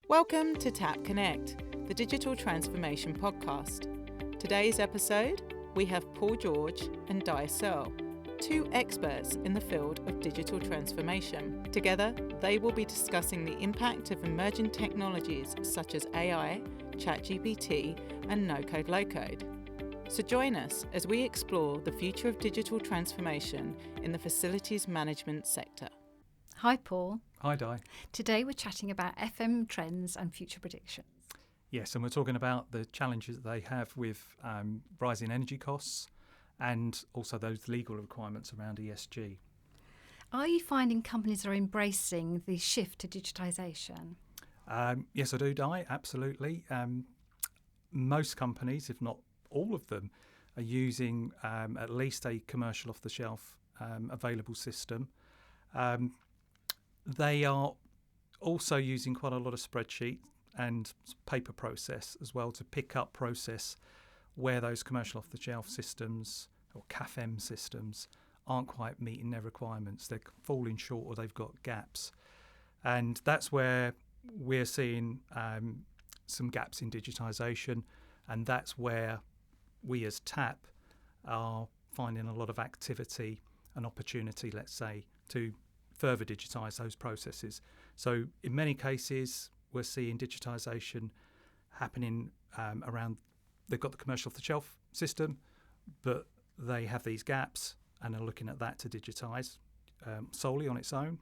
Welcome to TAAP Connect, the Digital Transformation Podcast. Today's episode, we have Paul George and Searle, two experts in the field of digital transformation. Together, they will be discussing the impact of emerging technologies such as AI, ChatGPT, and no-code, low-code. So join us as we explore the future of digital transformation in the facilities management sector. Hi, Paul. Hi, Di. Today we're chatting about FM trends and future predictions. Yes, and we're talking about the challenges they have with rising energy costs and also those legal requirements around ESG. Are you finding companies are embracing the shift to digitisation? Yes, I do, Di, absolutely. Most companies, if not all of them, are using at least a commercial off-the-shelf available system. They are also using quite a lot of spreadsheet and paper process as well to pick up process where those commercial off-the-shelf systems or CAFM systems aren't quite meeting their requirements. They're falling short or they've got gaps. And that's where we're seeing some gaps in digitisation, and that's where we as TAAP are finding a lot of activity and opportunity, let's say, to further digitise those processes. So in many cases, we're seeing digitisation happening around, they've got the commercial off-the-shelf system, but they have these gaps and are looking at that to digitise solely on its own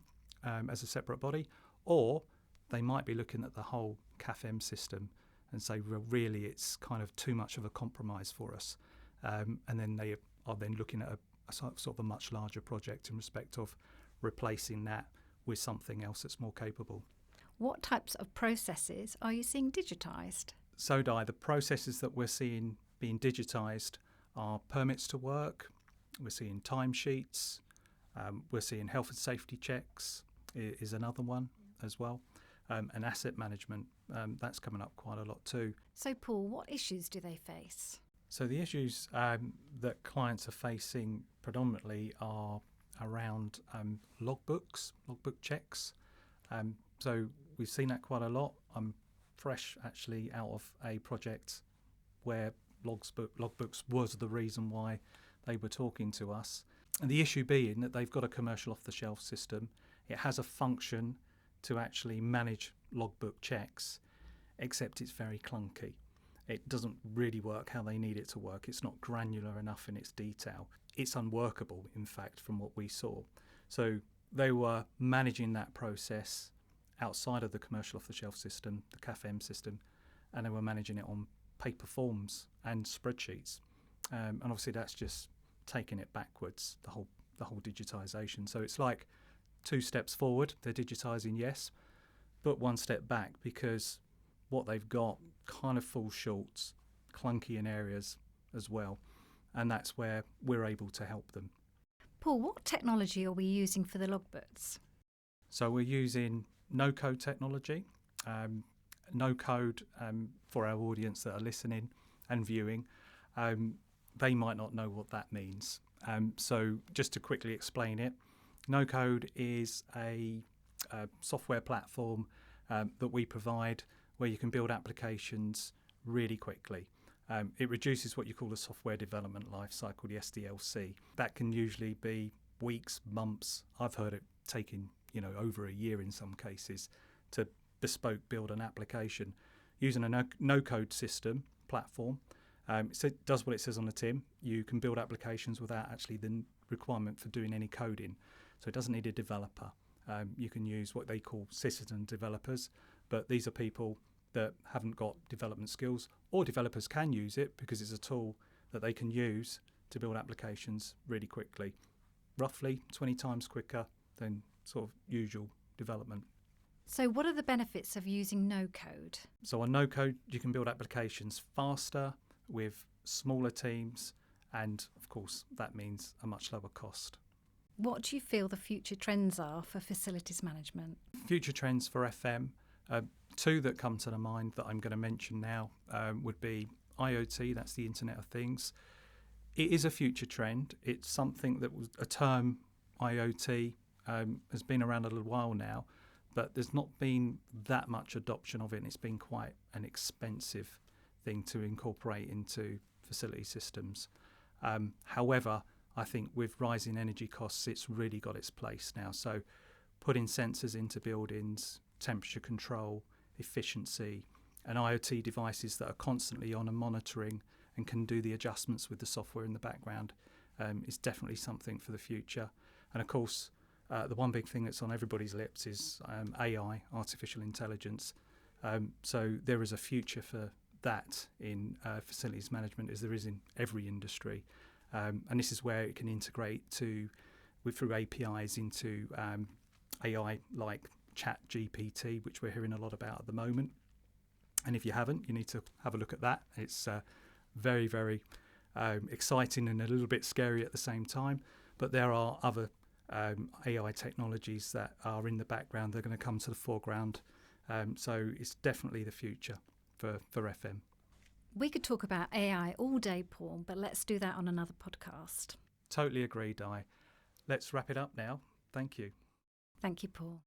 as a separate body, or they might be looking at the whole CAFM system and say, well, really, it's kind of too much of a compromise for us. And then they are then looking at a sort of a much larger project in respect of replacing that with something else that's more capable. What types of processes are you seeing digitised? So, Di, the processes that we're seeing being digitised are permits to work, we're seeing timesheets, we're seeing health and safety checks is another one as well, and asset management, that's coming up quite a lot too. So, Paul, what issues do they face? So the issues that clients are facing predominantly are around logbook checks. So we've seen that quite a lot. I'm fresh actually out of a project where logbooks was the reason why they were talking to us. And the issue being that they've got a commercial off-the-shelf system. It has a function to actually manage logbook checks, except it's very clunky. It doesn't really work how they need it to work. It's not granular enough in its detail. It's unworkable, in fact, from what we saw. So they were managing that process outside of the commercial off-the-shelf system, the CAFM system, and they were managing it on paper forms and spreadsheets. And obviously that's just taking it backwards, the whole digitisation. So it's like 2 steps forward, they're digitising, yes, but 1 step back because what they've got kind of falls short, clunky in areas as well. And that's where we're able to help them. Paul, what technology are we using for the logbooks? So we're using no-code technology. No-code, for our audience that are listening and viewing, they might not know what that means. So just to quickly explain it, no-code is a software platform that we provide where you can build applications really quickly. It reduces what you call the software development life cycle, the SDLC. That can usually be weeks, months. I've heard it taking, over a year in some cases to bespoke build an application using a no-code system platform. So it does what it says on the tin. You can build applications without actually the requirement for doing any coding. So it doesn't need a developer. You can use what they call citizen developers, but these are people that haven't got development skills, or developers can use it because it's a tool that they can use to build applications really quickly, roughly 20 times quicker than sort of usual development. So what are the benefits of using no-code? So on no-code, you can build applications faster with smaller teams, and of course that means a much lower cost. What do you feel the future trends are for facilities management? Future trends for FM, 2 that come to the mind that I'm going to mention now would be IoT, that's the Internet of Things. It is a future trend. It's something that was a term, IoT, has been around a little while now, but there's not been that much adoption of it, and it's been quite an expensive thing to incorporate into facility systems. However, I think with rising energy costs, it's really got its place now. So putting sensors into buildings, temperature control, efficiency, and IoT devices that are constantly on and monitoring and can do the adjustments with the software in the background is definitely something for the future. And of course, the one big thing that's on everybody's lips is AI, artificial intelligence. So there is a future for that in facilities management, as there is in every industry. And this is where it can integrate through APIs into AI like ChatGPT, which we're hearing a lot about at the moment. And if you haven't, you need to have a look at that. It's very, very exciting and a little bit scary at the same time. But there are other AI technologies that are in the background. They're going to come to the foreground. So it's definitely the future for FM. We could talk about AI all day, Paul, but let's do that on another podcast. Totally agree, Di. Let's wrap it up now. Thank you. Thank you, Paul.